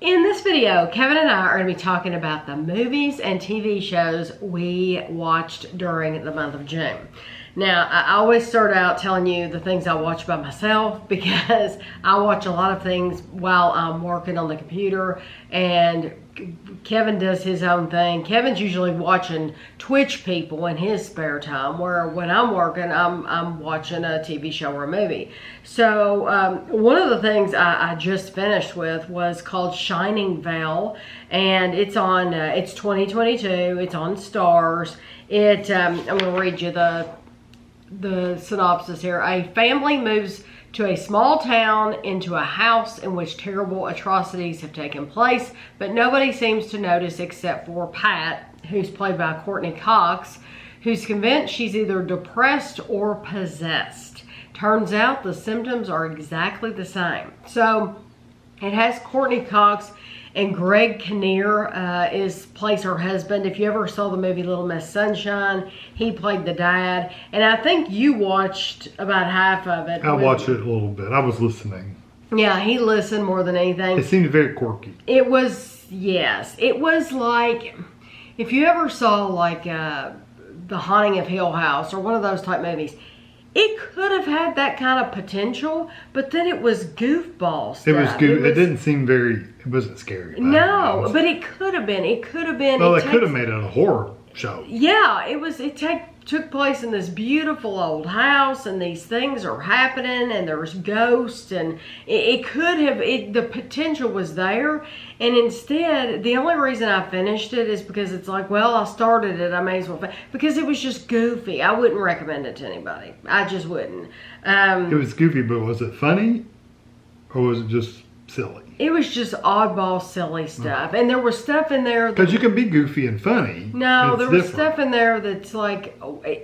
In this video, Kevin and I are going to be talking about the movies and TV shows we watched during the month of June. Now, I always start out telling you the things I watch by myself because I watch a lot of things while I'm working on the computer, and Kevin does his own thing. Kevin's usually watching Twitch people in his spare time, where when I'm working, I'm watching a TV show or a movie. So one of the things I just finished with was called Shining Vale, and it's on, it's 2022, it's on Stars. I'm going to read you the synopsis here. A family moves to a small town into a house in which terrible atrocities have taken place, but nobody seems to notice except for Pat, who's played by Courtney Cox, who's convinced she's either depressed or possessed. Turns out the symptoms are exactly the same. So it has Courtney Cox, and Greg Kinnear plays her husband. If you ever saw the movie Little Miss Sunshine, he played the dad. And I think you watched about half of it. I watched it a little bit. I was listening. Yeah, he listened more than anything. It seemed very quirky. It was, yes. It was like, if you ever saw like The Haunting of Hill House or one of those type movies, it could have had that kind of potential, but then it was goofball stuff. It was good. It didn't seem very, it wasn't scary. No, but it could have been. It could have been. Well, they could have made it a horror show. Yeah, it took place in this beautiful old house, and these things are happening, and there's ghosts, and it could have, the potential was there, and instead, the only reason I finished it is because it's like, well, I started it, I may as well, because it was just goofy. I wouldn't recommend it to anybody. I just wouldn't. It was goofy, but was it funny, or was it just silly? It was just oddball, silly stuff. And there was stuff in there. Because you can be goofy and funny. No, there was stuff in there that's like,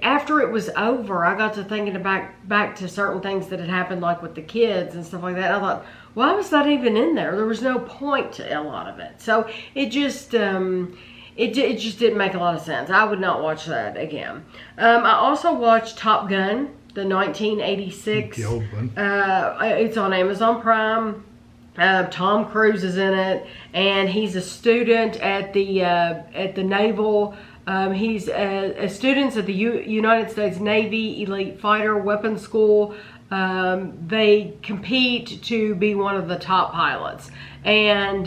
after it was over, I got to thinking back to certain things that had happened, like with the kids and stuff like that. I thought, why was that even in there? There was no point to a lot of it. So it just, it just didn't make a lot of sense. I would not watch that again. I also watched Top Gun, the 1986. The old one. It's on Amazon Prime. Tom Cruise is in it, and he's a student at the naval. He's a student at the United States Navy Elite Fighter Weapons School. They compete to be one of the top pilots, and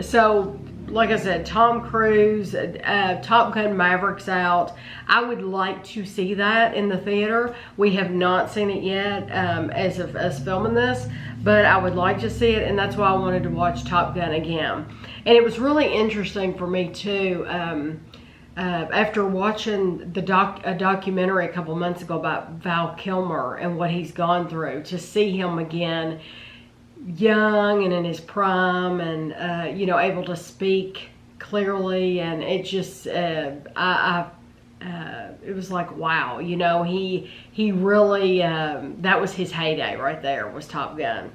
so, like I said, Tom Cruise, Top Gun Maverick's out. I would like to see that in the theater. We have not seen it yet as of us filming this, but I would like to see it, and that's why I wanted to watch Top Gun again. And it was really interesting for me too, after watching a documentary a couple months ago about Val Kilmer and what he's gone through, to see him again young and in his prime, and you know, able to speak clearly, and it just it was like, wow, you know, he really that was his heyday right there, was Top Gun.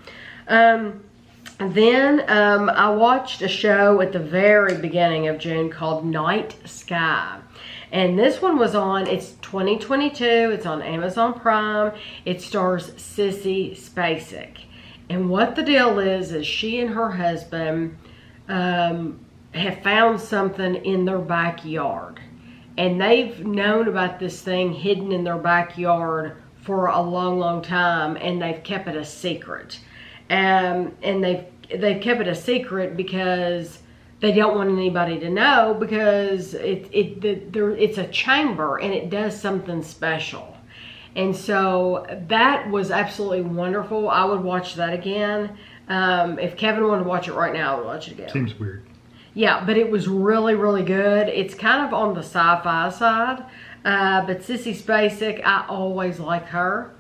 Then I watched a show at the very beginning of June called Night Sky. And this one was on, it's 2022, it's on Amazon Prime. It stars Sissy Spacek. And what the deal is she and her husband have found something in their backyard. And they've known about this thing hidden in their backyard for a long, long time, and they've kept it a secret. And they've kept it a secret because they don't want anybody to know, because it's a chamber and it does something special. And so that was absolutely wonderful. I would watch that again. If Kevin wanted to watch it right now, I would watch it again. Seems weird. Yeah, but it was really, really good. It's kind of on the sci-fi side. But Sissy Spacek, I always like her.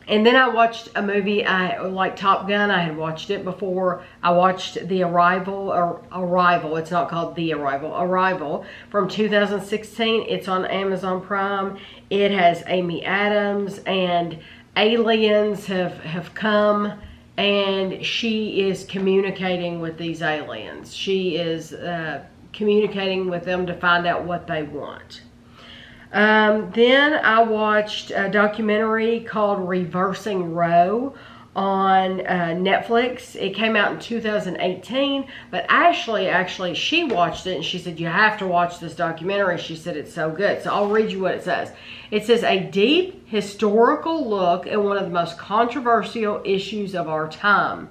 And then I watched a movie, like Top Gun. I had watched it before. I watched The Arrival. It's not called The Arrival. Arrival from 2016. It's on Amazon Prime. It has Amy Adams, and aliens have come, and she is communicating with these aliens. She is communicating with them to find out what they want. Then I watched a documentary called Reversing Roe on Netflix. It came out in 2018, but Ashley, she watched it and she said, you have to watch this documentary. She said it's so good. So I'll read you what it says. It says, a deep historical look at one of the most controversial issues of our time,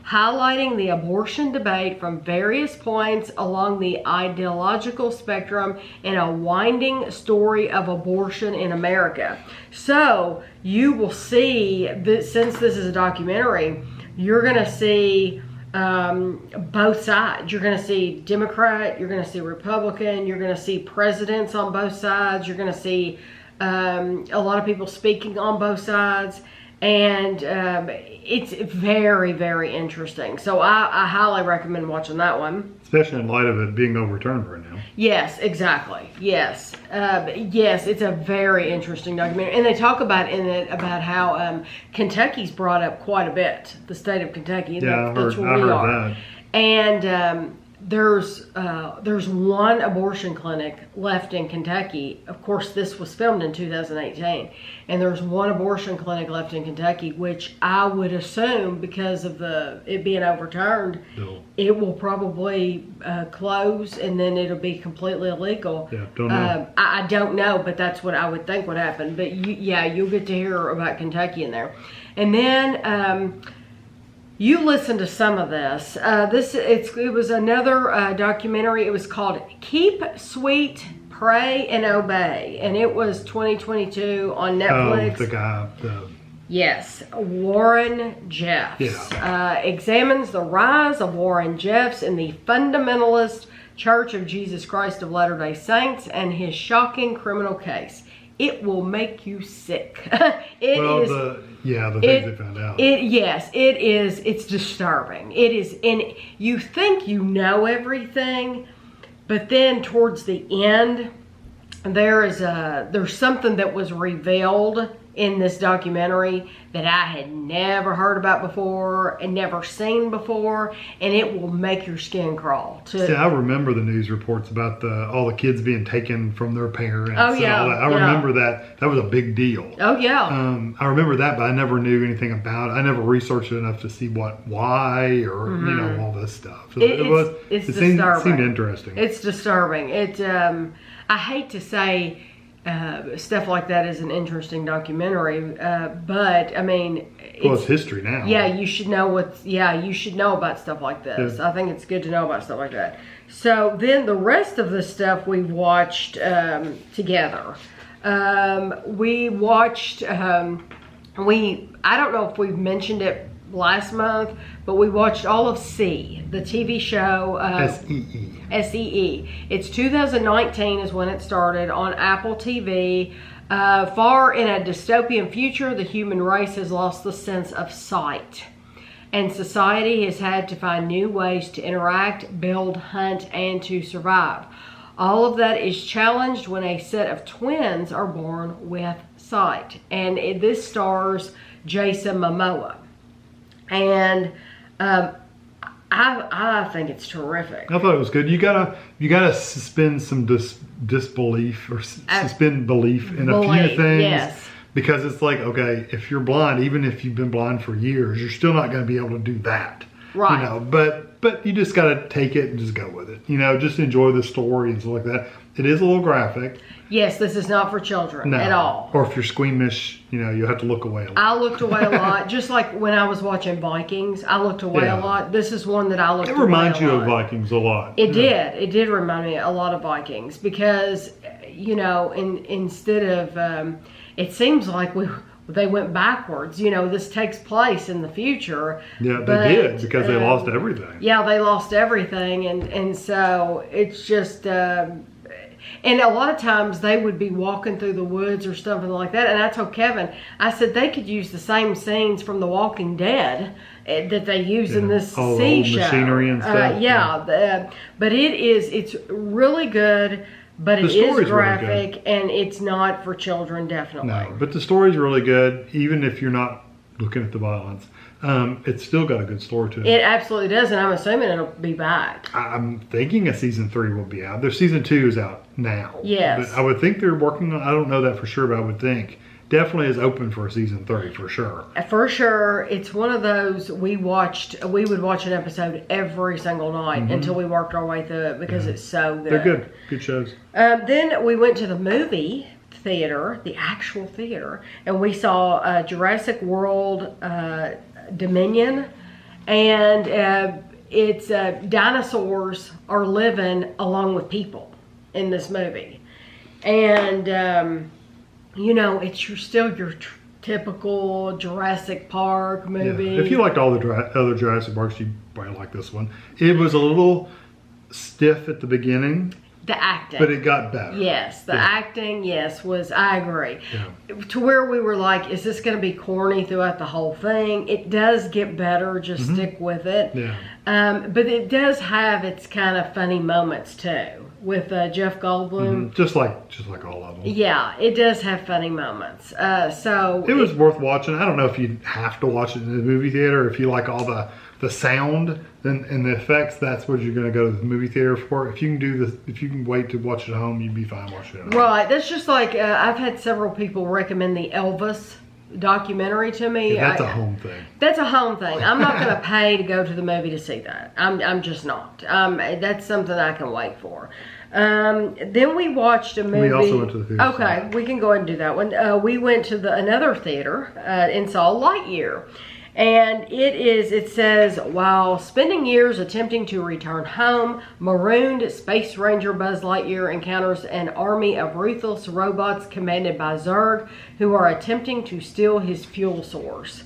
highlighting the abortion debate from various points along the ideological spectrum in a winding story of abortion in America. So you will see that since this is a documentary, you're going to see both sides. You're going to see Democrat, you're going to see Republican, you're going to see presidents on both sides, you're going to see a lot of people speaking on both sides. And it's very, very interesting. So I highly recommend watching that one. Especially in light of it being overturned right now. Yes, exactly. Yes. Yes, it's a very interesting documentary. And they talk about in it about how Kentucky's brought up quite a bit. The state of Kentucky. Yeah, that's where we are. That. And there's one abortion clinic left in Kentucky. Of course, this was filmed in 2018, and there's one abortion clinic left in Kentucky, which I would assume, because of it being overturned, it will probably close, and then it'll be completely illegal. Yeah, don't know. I don't know, but that's what I would think would happen. But you'll get to hear about Kentucky in there, and then. You listened to some of this. It was another documentary. It was called Keep Sweet, Pray, and Obey. And it was 2022 on Netflix. Oh, the guy. Yes, Warren Jeffs. Yeah. Examines the rise of Warren Jeffs in the fundamentalist Church of Jesus Christ of Latter-day Saints and his shocking criminal case. It will make you sick. The things they found out. It's disturbing. It is, and you think you know everything, but then towards the end, there's something that was revealed in this documentary that I had never heard about before and never seen before, and it will make your skin crawl. I remember the news reports about all the kids being taken from their parents. Oh yeah, I remember that. That was a big deal. Oh yeah. I remember that, but I never knew anything about it. I never researched it enough to see why, or all this stuff. So it's disturbing. It seemed interesting. It's disturbing. I hate to say. Stuff like that is an interesting documentary, but I mean, it's history now. Yeah, you should know you should know about stuff like this. Yeah. I think it's good to know about stuff like that. So then the rest of the stuff we've watched together. We watched. I don't know if we've mentioned it last month, but we watched all of C, the TV show. SEE. It's 2019 is when it started on Apple TV. Far in a dystopian future, the human race has lost the sense of sight, and society has had to find new ways to interact, build, hunt, and to survive. All of that is challenged when a set of twins are born with sight, and this stars Jason Momoa. And I think it's terrific. I thought it was good. You gotta suspend some disbelief or suspend belief in a few things. Yes. Because it's like, okay, if you're blind, even if you've been blind for years, you're still not going to be able to do that. Right. But you just got to take it and just go with it. Just enjoy the story and stuff like that. It is a little graphic. Yes, this is not for children at all. Or if you're squeamish, you'll have to look away a lot. I looked away a lot. Just like when I was watching Vikings, I looked away a lot. This is one that I looked away a lot. It reminds you of Vikings a lot. It did. It did remind me a lot of Vikings because, instead of, it seems like they went backwards. This takes place in the future. Yeah, they did because they lost everything. Yeah, they lost everything. And so it's just... and a lot of times they would be walking through the woods or something like that. And I told Kevin, I said they could use the same scenes from The Walking Dead that they use in this sea show. Machinery and stuff. But it's really good. But it is graphic, and it's not for children, definitely. No, but the story's really good, even if you're not looking at the violence. It's still got a good story to it. It absolutely does, and I'm assuming it'll be back. I'm thinking a season 3 will be out. Their season 2 is out now. Yes. But I would think they're working on, I don't know that for sure, but I would think definitely is open for a season 3 for sure. For sure, it's one of those we would watch an episode every single night until we worked our way through it because it's so good. They're good shows. Then we went to the movie theater, the actual theater, and we saw Jurassic World Dominion, and it's dinosaurs are living along with people in this movie, and it's still your typical Jurassic Park movie. Yeah. If you liked all the other Jurassic Parks, you probably like this one. It was a little stiff at the beginning. The acting. But it got better. Yes, the acting, I agree. Yeah. To where we were like, is this going to be corny throughout the whole thing? It does get better, just stick with it. Yeah. But it does have its kind of funny moments too, with Jeff Goldblum. Just like all of them. Yeah, it does have funny moments. So it was worth watching. I don't know if you have to watch it in the movie theater. If you like all the sound and the effects, that's what you're going to go to the movie theater for. If you can wait to watch it at home, you'd be fine watching it at home. Right. That's just like I've had several people recommend the Elvis documentary to me. Yeah, that's a home thing. That's a home thing. I'm not going to pay to go to the movie to see that. I'm just not. That's something I can wait for. Then we watched a movie. We also went to the theater. Okay, we can go ahead and do that one. We went to another theater and saw Lightyear. And it says, while spending years attempting to return home, marooned Space Ranger Buzz Lightyear encounters an army of ruthless robots commanded by Zurg who are attempting to steal his fuel source.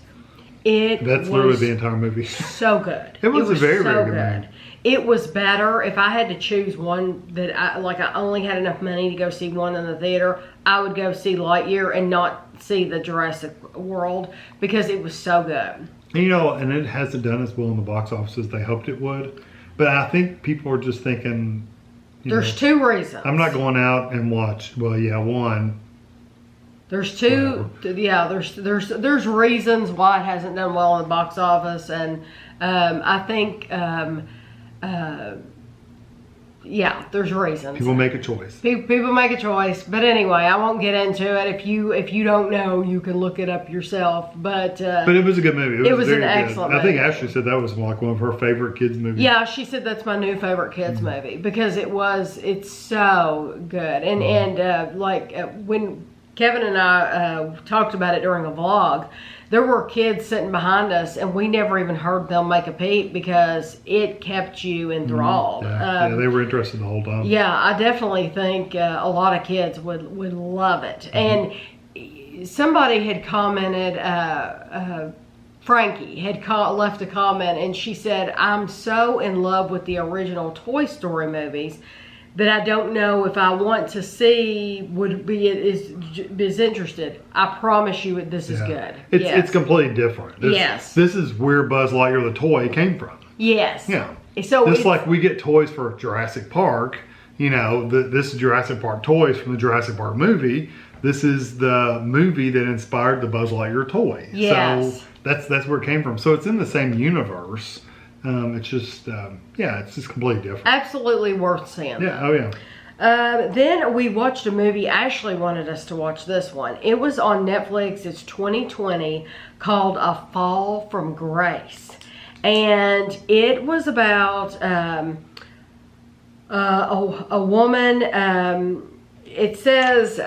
That's literally the entire movie. So good. It was a very, very good movie. It was better. If I had to choose one that I only had enough money to go see one in the theater, I would go see Lightyear and not see the Jurassic World because it was so good. And it hasn't done as well in the box office as they hoped it would. But I think people are just thinking, there's two reasons. I'm not going out and watch. Well, yeah, one. There's two. Yeah, there's reasons why it hasn't done well in the box office, and I think. There's reasons. People make a choice. People make a choice, but anyway, I won't get into it. If you don't know, you can look it up yourself. But it was a good movie. It was an excellent movie. I think Ashley said that was like one of her favorite kids movies. Yeah, she said that's my new favorite kids movie because it's so good. And when Kevin and I talked about it during a vlog, there were kids sitting behind us, and we never even heard them make a peep because it kept you enthralled. Yeah, they were interested the whole time. Yeah, I definitely think a lot of kids would love it. And somebody had commented, Frankie had left a comment, and she said, "I'm so in love with the original Toy Story movies that I don't know if I want to see would be is interested. I promise you this is good." It's completely different. This is where Buzz Lightyear the toy came from. Yes. Yeah. So just like we get toys for Jurassic Park, this is Jurassic Park toys from the Jurassic Park movie. This is the movie that inspired the Buzz Lightyear toy. Yes. So that's where it came from. So it's in the same universe. It's just completely different. Absolutely worth seeing. Yeah, oh yeah. Then we watched a movie. Ashley wanted us to watch this one. It was on Netflix. It's 2020, called A Fall from Grace. And it was about a woman. It says,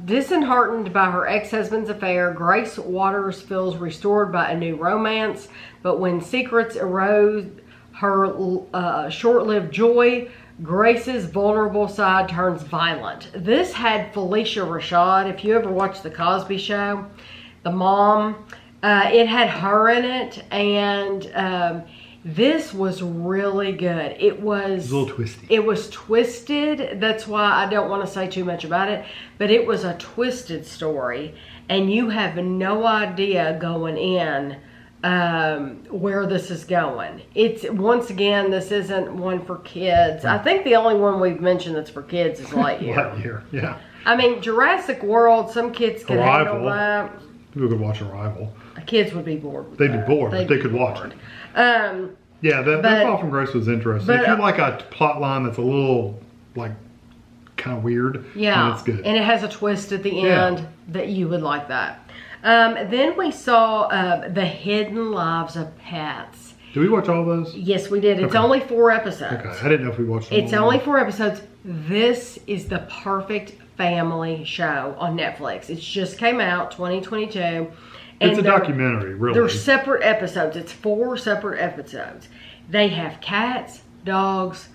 disheartened by her ex-husband's affair, Grace Waters feels restored by a new romance. But when secrets erode her short-lived joy, Grace's vulnerable side turns violent. This had Felicia Rashad. If you ever watched The Cosby Show, the mom, it had her in it. And this was really good. It was a little twisty. It was twisted. That's why I don't want to say too much about it. But it was a twisted story. And you have no idea going in where this is going. Once again, this isn't one for kids. I think the only one we've mentioned that's for kids is Lightyear. Lightyear, yeah. I mean, Jurassic World, some kids can handle that. People could watch Arrival. Kids would be bored with They'd be bored, but they could watch it. That Fall from Grace was interesting. If you like a plot line that's a little, kind of weird. Yeah, and it's good. And it has a twist at the end that you would like that. Then we saw The Hidden Lives of Pets. Did we watch all those? Yes, we did. It's only 4 episodes. Okay, I didn't know if we watched them. It's only 4 episodes. This is the perfect family show on Netflix. It just came out 2022. And it's a documentary, really. They're separate episodes. It's 4 separate episodes. They have cats, dogs,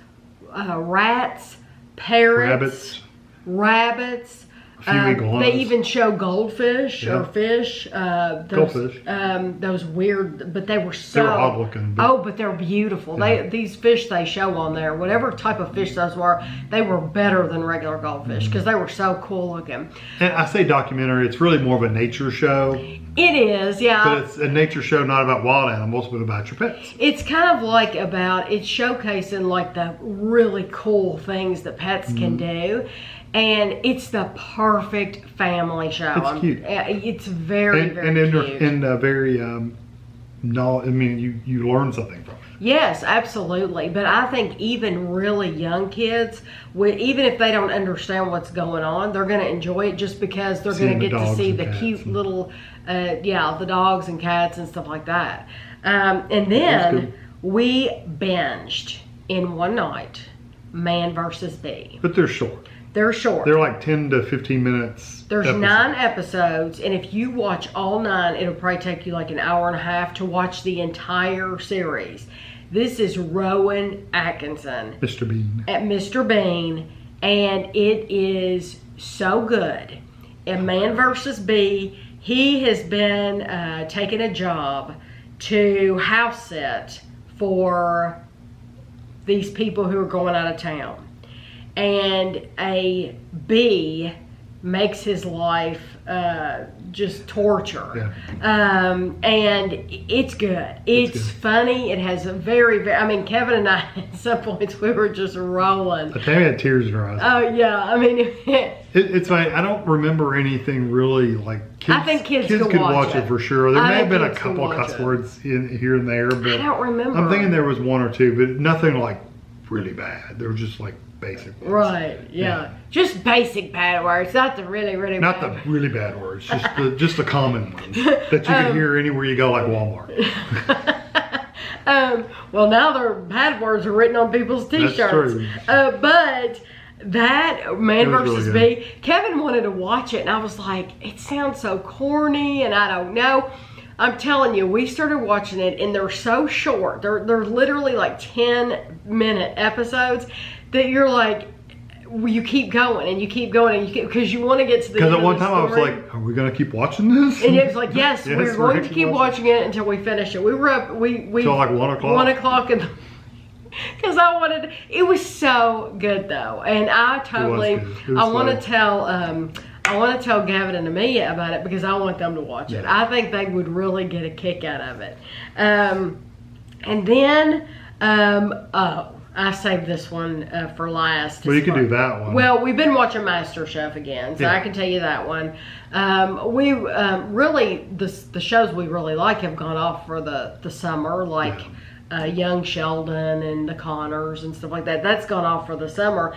rats, parrots, rabbits. A few iguanas. They even show goldfish or fish. Goldfish. Those weird, but they were so. They were odd looking. But they're beautiful. Yeah. These fish they show on there, whatever type of fish those were, they were better than regular goldfish because they were so cool looking. And I say documentary, it's really more of a nature show. It is, yeah. But it's a nature show not about wild animals, but about your pets. It's kind of like it's showcasing like the really cool things that pets can do. And it's the perfect family show. It's cute. It's very, very cute. And very, you learn something from it. Yes, absolutely. But I think even really young kids, even if they don't understand what's going on, they're going to enjoy it just because they're going to get to see the cute little, the dogs and cats and stuff like that. And then we binged in one night, Man vs. Bee. But they're short. They're short. They're like 10 to 15 minutes. There's 9 episodes, and if you watch all 9, it'll probably take you like an hour and a half to watch the entire series. This is Rowan Atkinson. Mr. Bean. At Mr. Bean, and it is so good. In Man vs. Bee, he has been taking a job to house sit for these people who are going out of town. And a bee makes his life just torture. Yeah. And it's good. It's funny. It has a very, Kevin and I, at some points, we were just rolling. Tammy had tears in her eyes. Oh, yeah. It's funny. I don't remember anything really like kids. I think kids could watch it for sure. There may have been a couple of cuss words here and there, but I don't remember. I'm thinking there was 1 or 2, but nothing like really bad. They were just like basic words. Right, yeah. Just basic bad words, not the really, really not bad. Not the really bad words, just the common ones that you can hear anywhere you go, like Walmart. Well, now their bad words are written on people's t-shirts. That's true. But that Man vs. Really Bee, Kevin wanted to watch it, and I was like, it sounds so corny, and I don't know. I'm telling you, we started watching it, and they're so short. They're literally like 10-minute episodes that you're like, you keep going and you keep going and because you want to get to the end of the story. Because at one time I was like, are we going to keep watching this? And it was like, yes, we're going to keep watching it until we finish it. We were up, till like 1 o'clock? 1 o'clock, because I wanted, it was so good though. And I totally, I want to tell Gavin and Amelia about it because I want them to watch it. I think they would really get a kick out of it. And then, I saved this one for last. Well, you can do that one. Well, we've been watching MasterChef again, so I can tell you that one. We really, the shows we really like have gone off for the summer, like Young Sheldon and the Connors and stuff like that. That's gone off for the summer.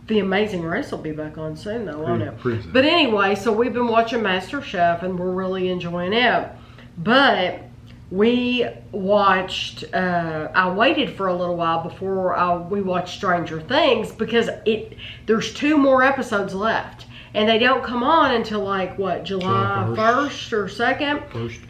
The Amazing Race will be back on soon, though, won't it? But anyway, so we've been watching MasterChef, and we're really enjoying it. But we watched, I waited for a little while before we watched Stranger Things because there's 2 more episodes left. And they don't come on until like, what, July 1st or 2nd? 1st.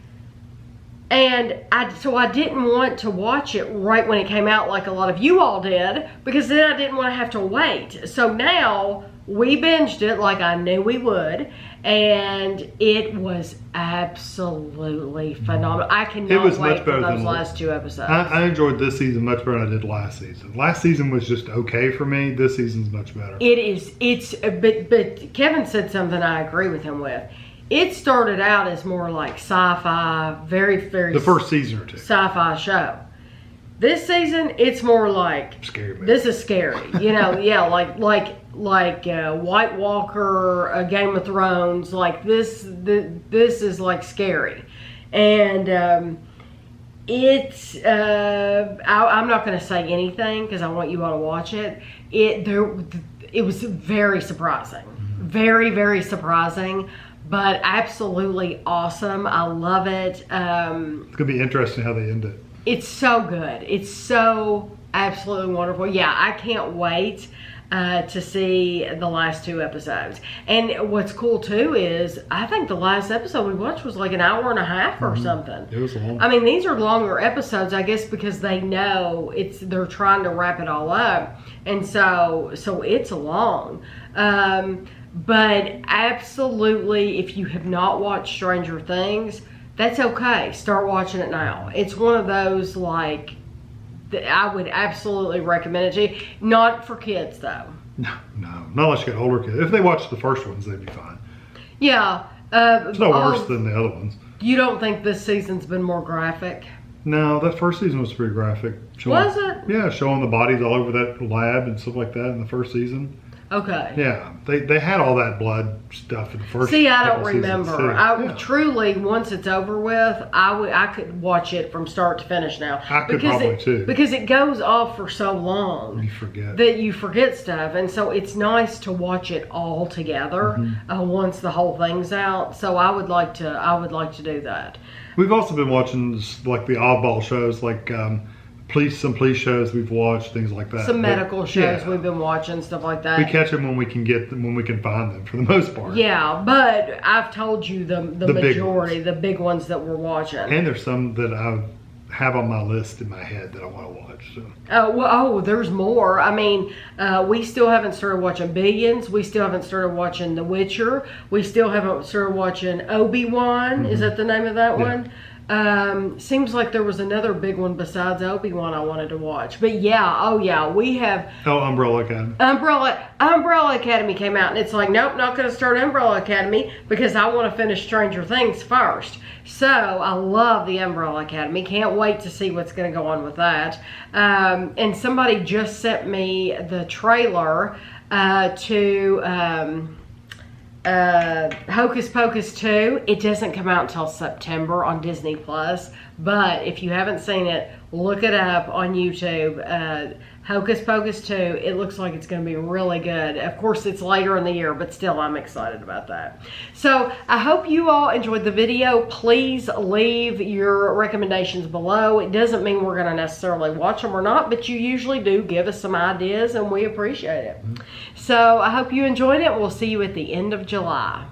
And so I didn't want to watch it right when it came out like a lot of you all did because then I didn't want to have to wait. So now we binged it like I knew we would, and it was absolutely phenomenal. I cannot wait for those last 2 episodes. I enjoyed this season much better than I did last season. Last season was just okay for me. This season's much better. It is. But Kevin said something I agree with him with. It started out as more like sci-fi, very, very... The first season or 2. Sci-fi show. This season, it's more like... Scary movie. This is scary. You know, yeah, like White Walker, Game of Thrones. Like this is like scary. And it's... I'm not going to say anything because I want you all to watch it. it was very surprising. Very, very surprising, but absolutely awesome. I love it. It's going to be interesting how they end it. It's so good. It's so absolutely wonderful. Yeah, I can't wait to see the last 2 episodes. And what's cool too is I think the last episode we watched was like an hour and a half or something. It was long. I mean, these are longer episodes, I guess, because they know they're trying to wrap it all up, and so it's long. But absolutely, if you have not watched Stranger Things, that's okay. Start watching it now. It's one of those, like, that I would absolutely recommend it to you. Not for kids, though. No. Not unless you got older kids. If they watch the first ones, they'd be fine. Yeah. It's no worse than the other ones. You don't think this season's been more graphic? No, that first season was pretty graphic. Was it? Yeah, showing the bodies all over that lab and stuff like that in the first season. Okay. Yeah, they had all that blood stuff in the first. See, I don't couple seasons, remember. too. Truly, once it's over with, I could watch it from start to finish now. I could probably too. Because it goes off for so long. You forget. That you forget stuff, and so it's nice to watch it all together once the whole thing's out. So I would like to do that. We've also been watching like the oddball shows, like some police shows we've watched, things like that. Some medical shows we've been watching, stuff like that. We catch them when we can get them, when we can find them, for the most part. Yeah, but I've told you the majority, big the big ones that we're watching. And there's some that I have on my list in my head that I want to watch. So. There's more. I mean, we still haven't started watching Billions. We still haven't started watching The Witcher. We still haven't started watching Obi-Wan. Is that the name of that one? Seems like there was another big one besides Obi-Wan I wanted to watch. But yeah, we have... Oh, Umbrella Academy. Umbrella Academy came out, and it's like, nope, not going to start Umbrella Academy because I want to finish Stranger Things first. So, I love the Umbrella Academy. Can't wait to see what's going to go on with that. And somebody just sent me the trailer to... Hocus Pocus 2. It doesn't come out until September on Disney Plus, but if you haven't seen it, look it up on YouTube. Hocus Pocus 2. It looks like it's going to be really good. Of course, it's later in the year, but still, I'm excited about that. So, I hope you all enjoyed the video. Please leave your recommendations below. It doesn't mean we're going to necessarily watch them or not, but you usually do give us some ideas, and we appreciate it. So, I hope you enjoyed it. We'll see you at the end of July.